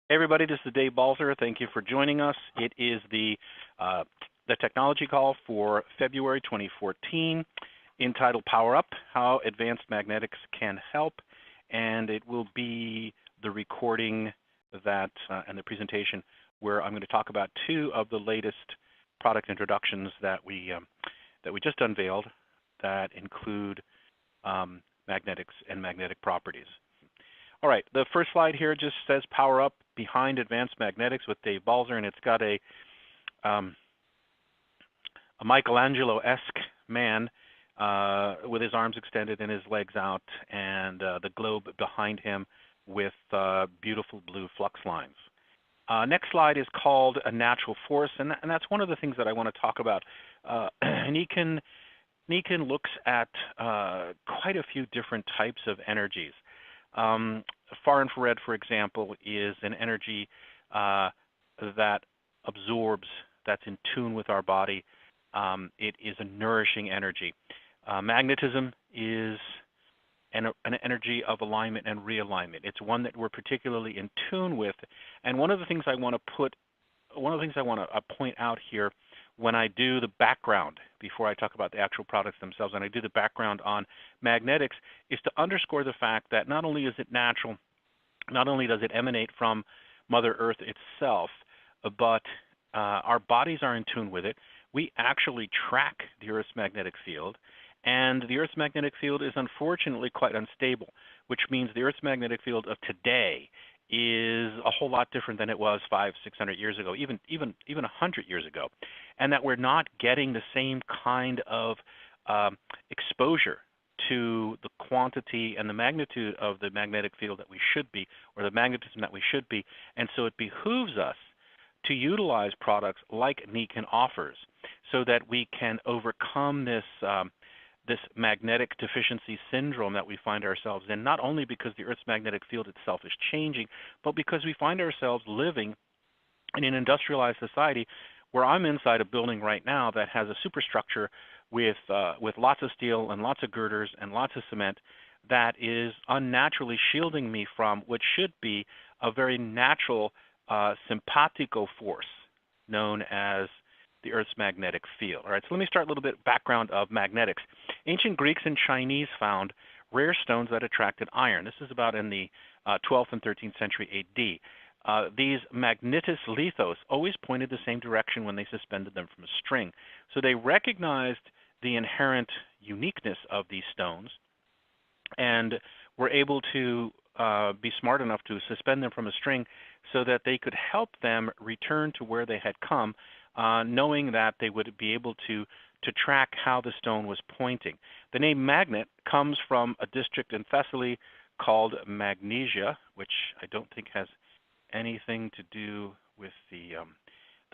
Hey everybody, this is Dave Balzer. Thank you for joining us. It is the technology call for February 2014, entitled Power Up, How Advanced Magnetics Can Help, and it will be the recording that and the presentation where I'm going to talk about two of the latest product introductions that we just unveiled that include magnetics and magnetic properties. All right, the first slide here just says Power Up Behind Advanced Magnetics with Dave Balzer, and it's got a Michelangelo-esque man with his arms extended and his legs out, and the globe behind him with beautiful blue flux lines. Next slide is called A Natural Force, and that's one of the things that I want to talk about. Nikken looks at quite a few different types of energies. Far infrared, for example, is an energy that absorbs, that's in tune with our body. It is a nourishing energy. Magnetism is an energy of alignment and realignment. It's one that we're particularly in tune with. And one of the things I want to point out here when I do the background, before I talk about the actual products themselves, and I do the background on magnetics, is to underscore the fact that not only is it natural, not only does it emanate from Mother Earth itself, but our bodies are in tune with it. We actually track the Earth's magnetic field, and the Earth's magnetic field is unfortunately quite unstable, which means the Earth's magnetic field of today is a whole lot different than it was 500, 600 years ago, even 100 years ago, and that we're not getting the same kind of exposure to the quantity and the magnitude of the magnetic field that we should be, or the magnetism that we should be, and so it behooves us to utilize products like Nikken offers so that we can overcome this magnetic deficiency syndrome that we find ourselves in, not only because the Earth's magnetic field itself is changing, but because we find ourselves living in an industrialized society where I'm inside a building right now that has a superstructure with lots of steel and lots of girders and lots of cement that is unnaturally shielding me from what should be a very natural simpatico force known as the Earth's magnetic field. All right, so let me start a little bit background of magnetics. Ancient Greeks and Chinese found rare stones that attracted iron. This is about in the 12th and 13th century AD. These magnetis lithos always pointed the same direction when they suspended them from a string. So they recognized the inherent uniqueness of these stones and were able to be smart enough to suspend them from a string so that they could help them return to where they had come, knowing that they would be able to track how the stone was pointing. The name magnet comes from a district in Thessaly called Magnesia, which I don't think has anything to do with the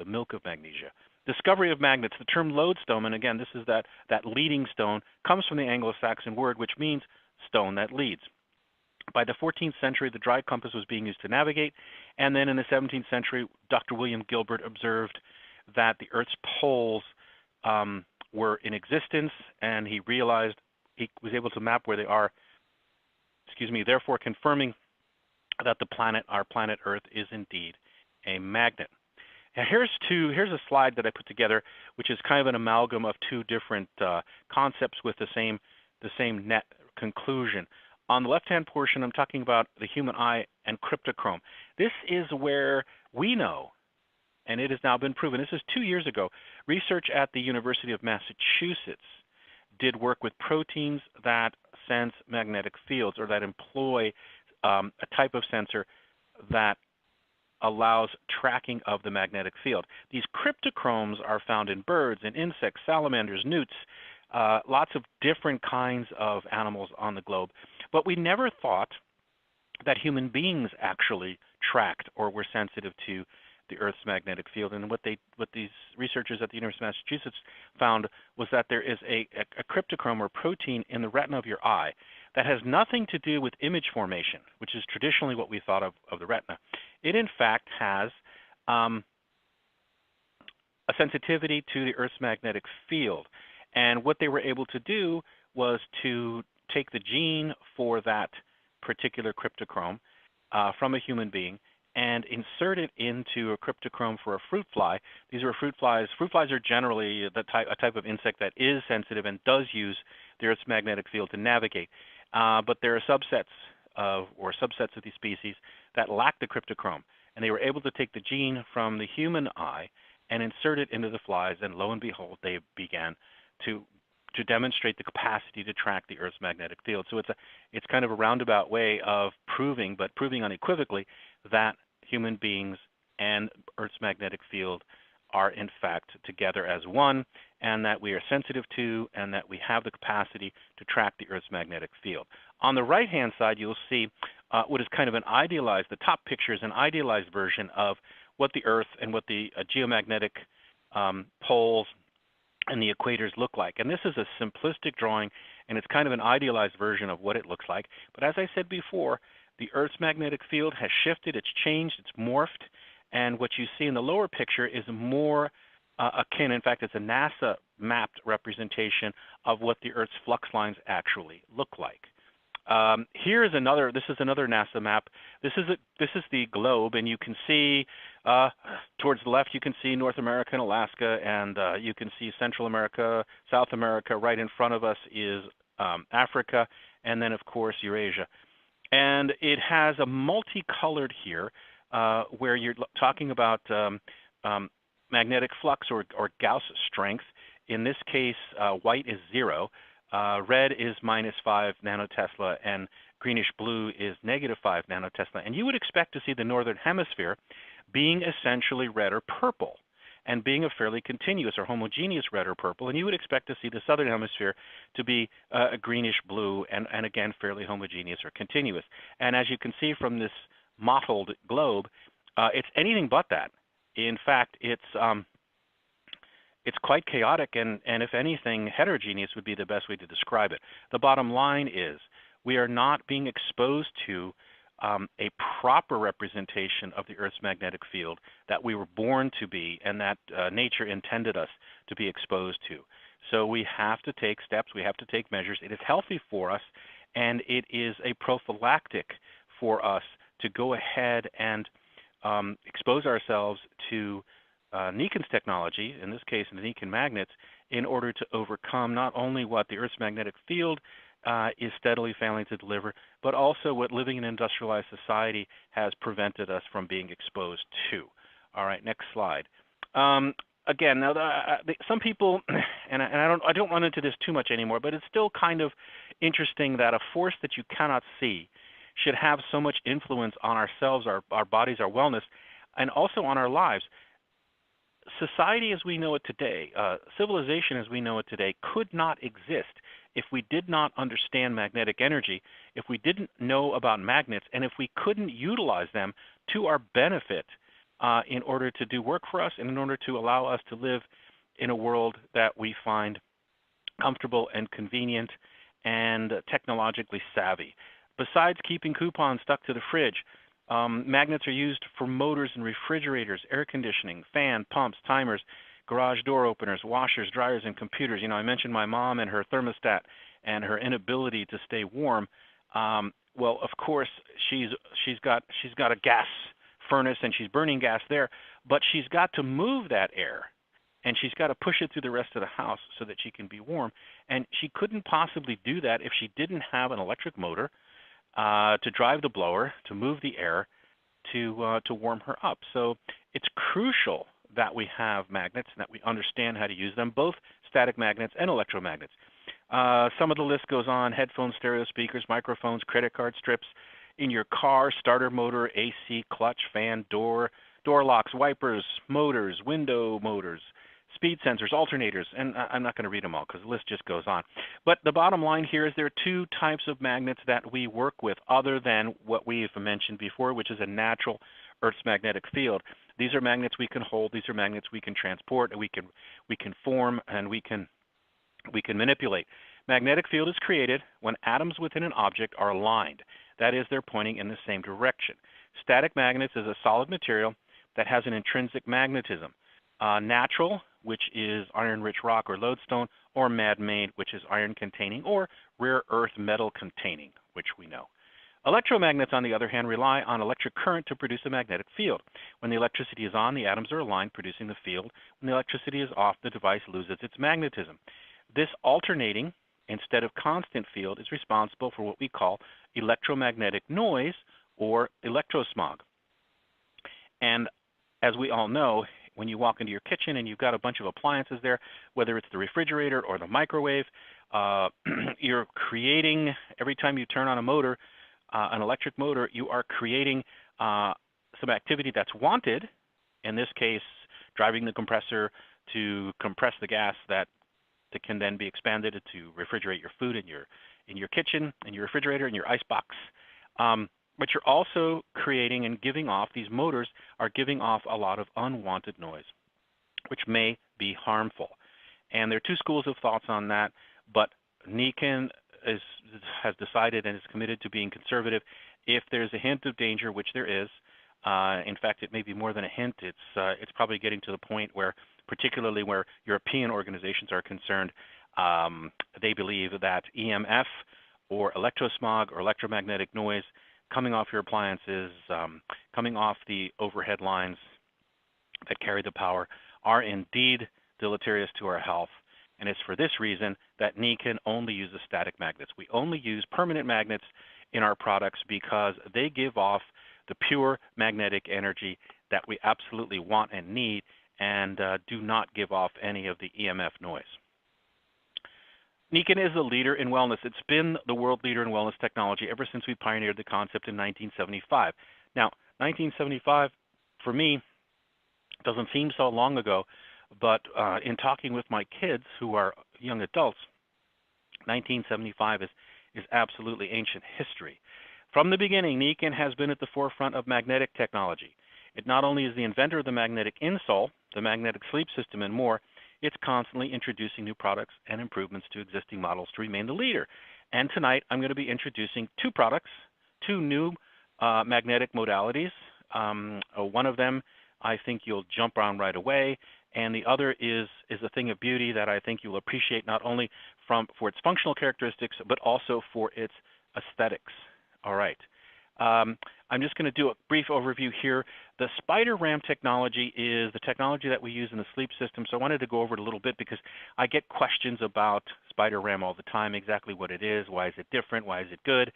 milk of magnesia. Discovery of magnets. The term lodestone, and again, this is that leading stone, comes from the Anglo-Saxon word, which means stone that leads. By the 14th century, the dry compass was being used to navigate, and then in the 17th century, Dr. William Gilbert observed that the Earth's poles were in existence, and he realized he was able to map where they are, therefore confirming that our planet Earth is indeed a magnet. Now here's a slide that I put together, which is kind of an amalgam of two different concepts with the same net conclusion. On the left-hand portion, I'm talking about the human eye and cryptochrome. This is where we know, and it has now been proven, this is 2 years ago, research at the University of Massachusetts did work with proteins that sense magnetic fields, or that employ a type of sensor that allows tracking of the magnetic field. These cryptochromes are found in birds and insects, salamanders, newts, lots of different kinds of animals on the globe. But we never thought that human beings actually tracked or were sensitive to the Earth's magnetic field. And what these researchers at the University of Massachusetts found was that there is a cryptochrome or protein in the retina of your eye that has nothing to do with image formation, which is traditionally what we thought of the retina. It in fact has a sensitivity to the Earth's magnetic field. And what they were able to do was to take the gene for that particular cryptochrome from a human being and insert it into a cryptochrome for a fruit fly. These are fruit flies. Fruit flies are generally a type of insect that is sensitive and does use the Earth's magnetic field to navigate. But there are subsets of these species that lack the cryptochrome, and they were able to take the gene from the human eye and insert it into the flies, and lo and behold, they began to demonstrate the capacity to track the Earth's magnetic field. So it's kind of a roundabout way of proving unequivocally, that human beings and Earth's magnetic field are in fact together as one, and that we are sensitive to, and that we have the capacity to track the Earth's magnetic field. On the right-hand side, you'll see what is kind of an idealized, the top picture is an idealized version of what the Earth and what the geomagnetic poles and the equators look like. And this is a simplistic drawing, and it's kind of an idealized version of what it looks like. But as I said before, the Earth's magnetic field has shifted, it's changed, it's morphed, and what you see in the lower picture is more akin, in fact, it's a NASA mapped representation of what the Earth's flux lines actually look like. This is another NASA map. This is the globe, and you can see towards the left, you can see North America and Alaska, and you can see Central America, South America. Right in front of us is Africa, and then, of course, Eurasia. And it has a multicolored here, where you're talking about magnetic flux or Gauss strength. In this case, white is 0. Red is -5 nanotesla, and greenish blue is -5 nanotesla. And you would expect to see the northern hemisphere being essentially red or purple, and being a fairly continuous or homogeneous red or purple. And you would expect to see the southern hemisphere to be a greenish blue, and again, fairly homogeneous or continuous. And as you can see from this mottled globe, it's anything but that. In fact, it's quite chaotic, and if anything, heterogeneous would be the best way to describe it. The bottom line is we are not being exposed to a proper representation of the Earth's magnetic field that we were born to be, and that nature intended us to be exposed to. So we have to take steps, we have to take measures. It is healthy for us, and it is a prophylactic for us to go ahead and expose ourselves to Nikken's technology, in this case the Nikken magnets, in order to overcome not only what the Earth's magnetic field is steadily failing to deliver, but also what living in industrialized society has prevented us from being exposed to. All right, next slide. Again, now some people, and I don't run into this too much anymore, but it's still kind of interesting that a force that you cannot see should have so much influence on ourselves, our bodies, our wellness, and also on our lives. Society as we know it today, civilization as we know it today, could not exist if we did not understand magnetic energy, if we didn't know about magnets, and if we couldn't utilize them to our benefit in order to do work for us and in order to allow us to live in a world that we find comfortable and convenient and technologically savvy. Besides keeping coupons stuck to the fridge, magnets are used for motors and refrigerators, air conditioning, fan, pumps, timers, garage door openers, washers, dryers, and computers. You know, I mentioned my mom and her thermostat and her inability to stay warm. Well, of course, she's got a gas furnace and she's burning gas there, but she's got to move that air, and she's got to push it through the rest of the house so that she can be warm. And she couldn't possibly do that if she didn't have an electric motor to drive the blower, to move the air, to warm her up. So it's crucial that we have magnets and that we understand how to use them, both static magnets and electromagnets. Some of the list goes on: headphones, stereo speakers, microphones, credit card strips in your car, starter motor, AC, clutch, fan, door locks, wipers, motors, window motors, speed sensors, alternators, and I'm not going to read them all because the list just goes on. But the bottom line here is there are two types of magnets that we work with other than what we've mentioned before, which is a natural Earth's magnetic field. These are magnets we can hold, these are magnets we can transport, and we can form, and we can manipulate. Magnetic field is created when atoms within an object are aligned. That is, they're pointing in the same direction. Static magnets is a solid material that has an intrinsic magnetism. Natural, which is iron-rich rock or lodestone, or man-made, which is iron-containing, or rare earth metal-containing, which we know. Electromagnets, on the other hand, rely on electric current to produce a magnetic field. When the electricity is on, the atoms are aligned, producing the field. When the electricity is off, the device loses its magnetism. This alternating instead of constant field is responsible for what we call electromagnetic noise or electrosmog. And as we all know, when you walk into your kitchen and you've got a bunch of appliances there, whether it's the refrigerator or the microwave, you're creating, every time you turn on a motor, an electric motor, you are creating some activity that's wanted, in this case, driving the compressor to compress the gas that can then be expanded to refrigerate your food in your kitchen, in your refrigerator, in your icebox. But you're also creating and giving off, these motors are giving off a lot of unwanted noise, which may be harmful. And there are two schools of thoughts on that, but Nikken has decided and is committed to being conservative. If there's a hint of danger, which there is, in fact, it may be more than a hint. It's probably getting to the point where, particularly where European organizations are concerned, they believe that EMF or electrosmog or electromagnetic noise coming off your appliances, coming off the overhead lines that carry the power, are indeed deleterious to our health. And it's for this reason that Nikken only uses static magnets. We only use permanent magnets in our products because they give off the pure magnetic energy that we absolutely want and need, and do not give off any of the EMF noise. Nikken is a leader in wellness. It's been the world leader in wellness technology ever since we pioneered the concept in 1975. Now, 1975, for me, doesn't seem so long ago, but in talking with my kids who are young adults, 1975 is absolutely ancient history. From the beginning, Nikken has been at the forefront of magnetic technology. It not only is the inventor of the magnetic insole, the magnetic sleep system, and more, it's constantly introducing new products and improvements to existing models to remain the leader. And tonight, I'm going to be introducing two products, two new magnetic modalities. One of them I think you'll jump on right away, and the other is a thing of beauty that I think you'll appreciate not only for its functional characteristics, but also for its aesthetics. All right. I'm just going to do a brief overview here. The Spyder Ram technology is the technology that we use in the sleep system, so I wanted to go over it a little bit because I get questions about Spyder Ram all the time, exactly what it is, why is it different, why is it good.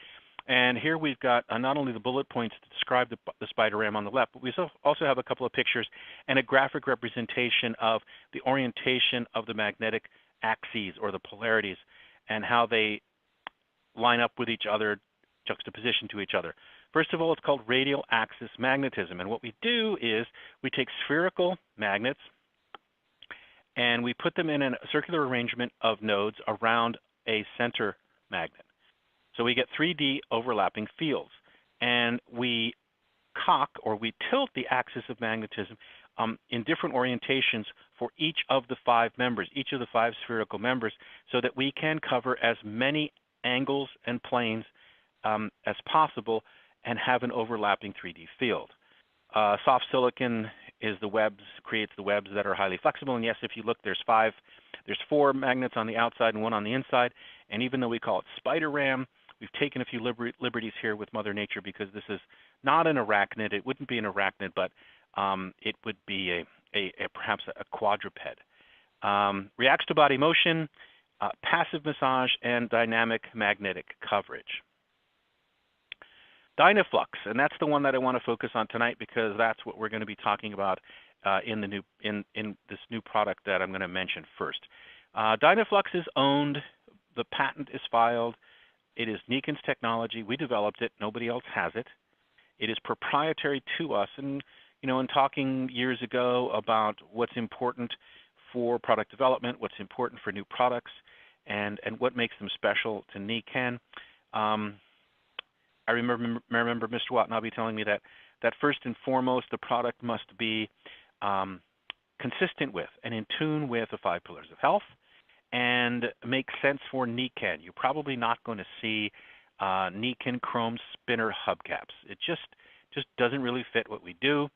And here we've got not only the bullet points to describe the Spyder Ram on the left, but we also have a couple of pictures and a graphic representation of the orientation of the magnetic axes or the polarities and how they line up with each other, juxtaposition to each other. First of all, it's called radial axis magnetism. And what we do is we take spherical magnets and we put them in a circular arrangement of nodes around a center magnet. So we get 3D overlapping fields. And we cock or we tilt the axis of magnetism in different orientations for each of the five members, each of the five spherical members, so that we can cover as many angles and planes as possible and have an overlapping 3D field. Soft silicon is creates the webs that are highly flexible. And yes, if you look, there's four magnets on the outside and one on the inside. And even though we call it Spyder Ram, we've taken a few liberties here with Mother Nature because this is not an arachnid. It wouldn't be an arachnid, but it would be perhaps a quadruped. Reacts to body motion, passive massage, and dynamic magnetic coverage. Dynaflux, and that's the one that I want to focus on tonight because that's what we're going to be talking about in this new product that I'm going to mention first. Dynaflux is owned, the patent is filed. It is Nikken's technology. We developed it. Nobody else has it. It is proprietary to us. And in talking years ago about what's important for product development, what's important for new products, and what makes them special to Nikken. I remember Mr. Watanabe telling me that first and foremost, the product must be consistent with and in tune with the 5 pillars of health and make sense for Nikken. You're probably not going to see Nikken chrome spinner hubcaps. It just doesn't really fit what we do,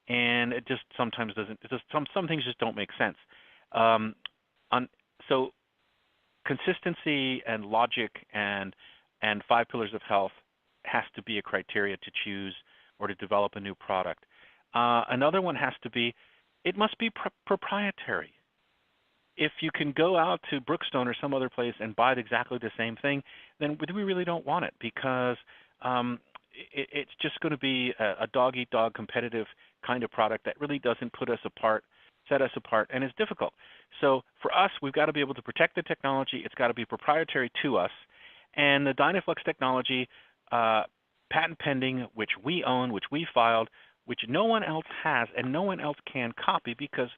and it just sometimes doesn't. Some things just don't make sense. So consistency and logic and 5 pillars of health has to be a criteria to choose or to develop a new product. Another one has to be, it must be proprietary. If you can go out to Brookstone or some other place and buy exactly the same thing, then we really don't want it, because it's just going to be a dog-eat-dog competitive kind of product that really doesn't put us apart, set us apart, and is difficult. So for us, we've got to be able to protect the technology. It's got to be proprietary to us. And the Dynaflux technology, patent pending, which we own, which we filed, which no one else has and no one else can copy, because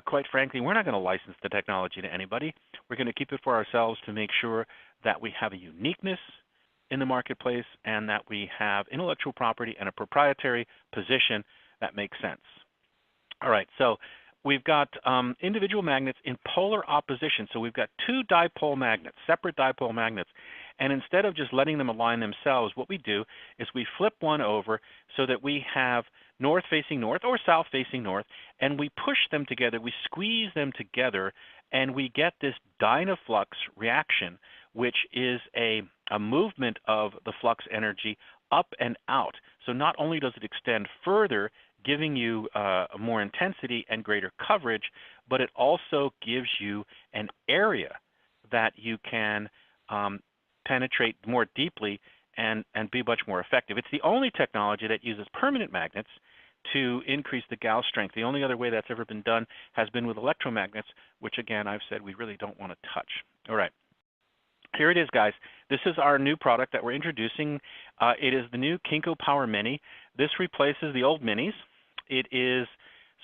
quite frankly, we're not going to license the technology to anybody. We're going to keep it for ourselves to make sure that we have a uniqueness in the marketplace and that we have intellectual property and a proprietary position that makes sense. All right, so we've got individual magnets in polar opposition. So we've got two dipole magnets, separate dipole magnets. And instead of just letting them align themselves, what we do is we flip one over so that we have north facing north or south facing north, and we push them together, we squeeze them together, and we get this Dynaflux reaction, which is a movement of the flux energy up and out. So not only does it extend further, giving you more intensity and greater coverage, but it also gives you an area that you can penetrate more deeply and be much more effective. It's the only technology that uses permanent magnets to increase the Gauss strength. The only other way that's ever been done has been with electromagnets, which again, I've said we really don't want to touch. All right. Here it is, guys. This is our new product that we're introducing. It is the new Kinkle Power Mini. This replaces the old minis. It is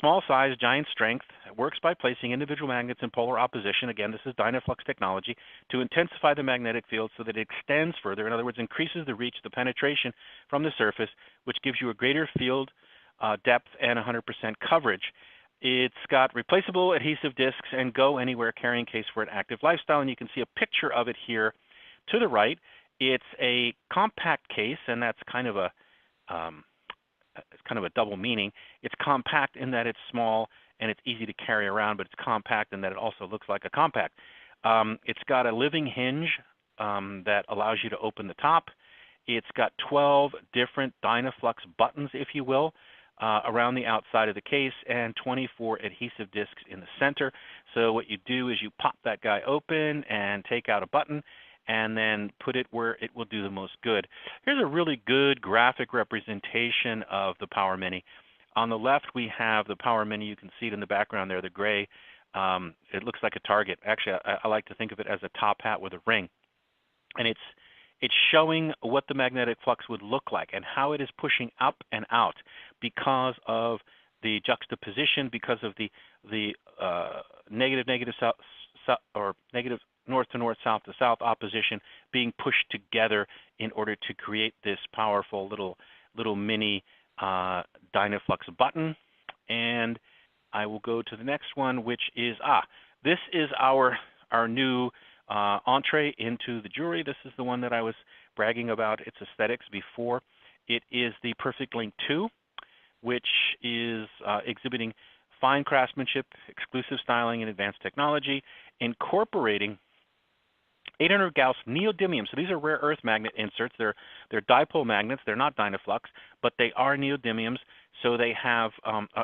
small size, giant strength. It works by placing individual magnets in polar opposition. Again, this is Dynaflux technology to intensify the magnetic field so that it extends further. In other words, increases the reach, the penetration from the surface, which gives you a greater field depth and 100% coverage. It's got replaceable adhesive discs and go anywhere carrying case for an active lifestyle. And you can see a picture of it here to the right. It's a compact case, and that's kind of a double meaning. It's compact in that it's small and it's easy to carry around, but it's compact in that it also looks like a compact. It's got a living hinge that allows you to open the top. It's got 12 different Dynaflux buttons, if you will, around the outside of the case, and 24 adhesive discs in the center. So what you do is you pop that guy open and take out a button and then put it where it will do the most good. Here's a really good graphic representation of the Power Mini. On the left, we have the Power Mini. You can see it in the background there, the gray. It looks like a target. Actually, I like to think of it as a top hat with a ring. And it's showing what the magnetic flux would look like and how it is pushing up and out because of the juxtaposition, because of the negative north to north, south to south opposition being pushed together in order to create this powerful little mini Dynaflux button. And I will go to the next one, which is this is our new entree into the jewelry. This is the one that I was bragging about its aesthetics before. It is the Perfect Link 2, which is exhibiting fine craftsmanship, exclusive styling, and advanced technology, incorporating 800 Gauss neodymium. So these are rare earth magnet inserts. They're dipole magnets. They're not Dynaflux, but they are neodymiums. So they have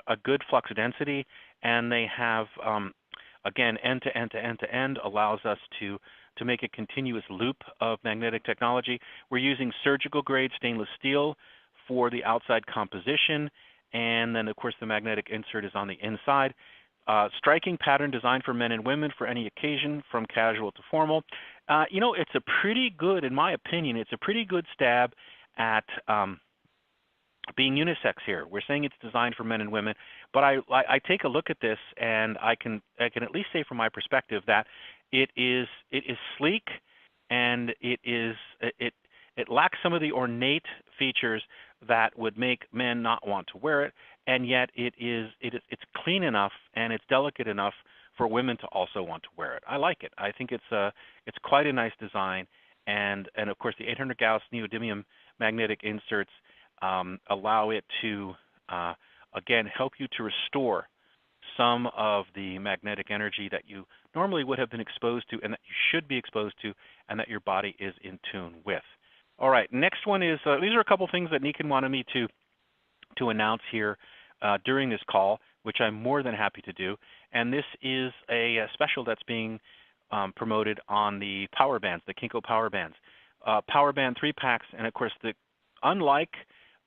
a good flux density, and they have again, end to end to end to end allows us to make a continuous loop of magnetic technology. We're using surgical grade stainless steel for the outside composition, and then of course the magnetic insert is on the inside. Striking pattern designed for men and women for any occasion, from casual to formal. It's a pretty good, in my opinion, it's a pretty good stab at being unisex here. We're saying it's designed for men and women, but I take a look at this and I can at least say from my perspective that it is sleek, and it lacks some of the ornate features that would make men not want to wear it, and yet it's clean enough and it's delicate enough for women to also want to wear it. I like it. I think it's quite a nice design, and of course the 800 Gauss neodymium magnetic inserts allow it to again help you to restore some of the magnetic energy that you normally would have been exposed to and that you should be exposed to and that your body is in tune with. All right, next one is, these are a couple things that Nikken wanted me to announce here during this call, which I'm more than happy to do. And this is a special that's being promoted on the power bands, the Kinkle power bands. Power band 3-packs, and of course, unlike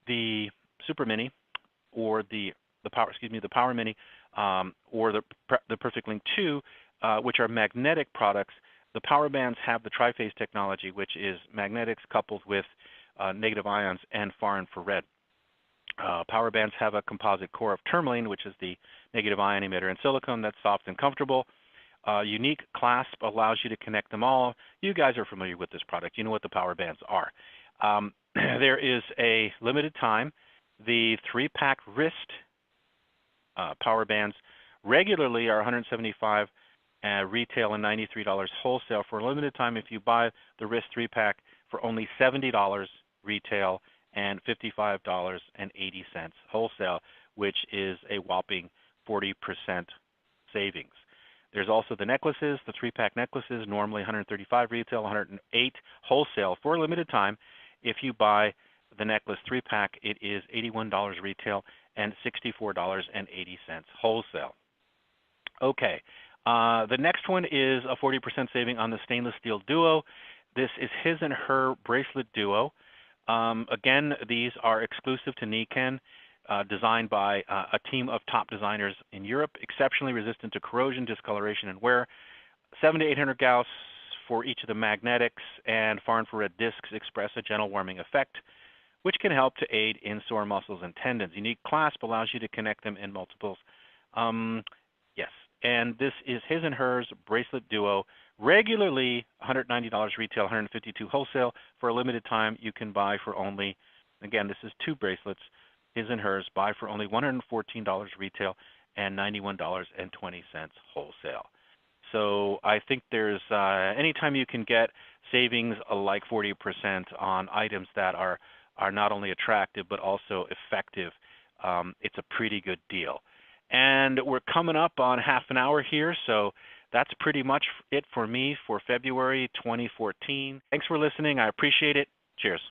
the Super Mini or the Power Mini or the Perfect Link 2, which are magnetic products, the power bands have the triphase technology, which is magnetics coupled with negative ions and far infrared. Power bands have a composite core of tourmaline, which is the negative ion emitter, and silicone that's soft and comfortable. Unique clasp allows you to connect them all. You guys are familiar with this product. You know what the power bands are. There is a limited time. The 3-pack wrist power bands regularly are $175 retail and $93 wholesale. For a limited time, if you buy the wrist 3-pack for only $70 retail and $55.80 wholesale, which is a whopping 40% savings. There's also the necklaces, the 3-pack necklaces, normally $135 retail, $108 wholesale. For a limited time, if you buy the necklace 3-pack, it is $81 retail and $64.80 wholesale. Okay, the next one is a 40% saving on the stainless steel duo. This is his and her bracelet duo. Again, these are exclusive to Nikken, designed by a team of top designers in Europe, exceptionally resistant to corrosion, discoloration, and wear. 700 to 800 Gauss for each of the magnetics, and far infrared discs express a gentle warming effect, which can help to aid in sore muscles and tendons. Unique clasp allows you to connect them in multiples. Yes, and this is his and hers bracelet duo. Regularly $190 retail, $152 wholesale. For a limited time, you can buy for only, again, this is 2 bracelets, his and hers, buy for only $114 retail and $91.20 wholesale. So I think there's, anytime you can get savings like 40% on items that are not only attractive but also effective, it's a pretty good deal. And we're coming up on half an hour here, so that's pretty much it for me for February 2014. Thanks for listening. I appreciate it. Cheers.